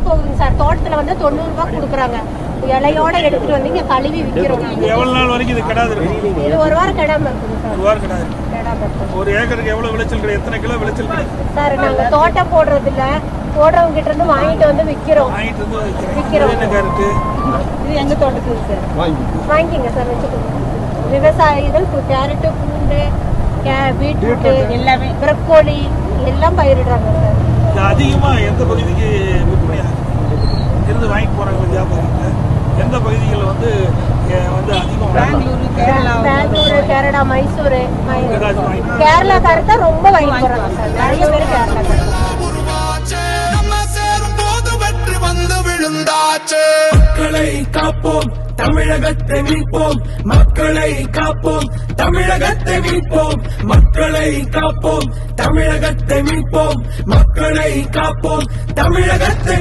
போகுதுங்க சார். தோட்டத்துல வந்து 90 ரூபாய் கொடுக்குறாங்க. இலையோட எடுத்துட்டு வந்து இங்க கழுவி விக்கிறோம். எவ்வளவு நாள் வரைக்கும் இது கிடாது இருக்கும்? இது ஒரு வாரம் கிடாம இருக்குங்க சார். ஒரு வாரம் கிடாது. கிடாம இருக்கு. ஒரு ஏக்கருக்கு எவ்வளவு விளைச்சல் கிடையாது? எத்தனை கிலோ விளைச்சல் கிடையாது சார்? நாங்க தோட்டம் போடுறது இல்ல, போடுறவங்க கிட்ட இருந்து வாங்கிட்டு வந்து விக்கிறோம். வாங்கிட்டு வந்து விக்கிறோம். என்ன கேரட்டு? இது எங்க தோட்டத்துக்கு சார். வாங்கிக்கங்க சார், வச்சுக்கோங்க. விவசாயிகள் கேரட்டு, பூண்டு, பீட்ரூட் எல்லாமே, ப்ரக்கோலி எல்லாம் பயிரிடுறாங்க சார். அதிகமா எந்த பகுதிக்கு விற்பனையாக இருந்து வாங்கிட்டு போறாங்க வியாபாரிகள்? எந்த பகுதிகளில் வந்து அதிகம்? பெங்களூரு, கேரளா, மைசூர், கேரளாக்காரர் தான் ரொம்ப வாங்கிட்டு போறாங்க சார். நிறைய பேர் கேரளாக்காரர். மக்களை காப்போம், தமிழகத்தை மீட்போம். மக்களை காப்போம், தமிழகத்தை மீட்போம். மக்களை காப்போம், தமிழகத்தை மீட்போம். மக்களை காப்போம், தமிழகத்தை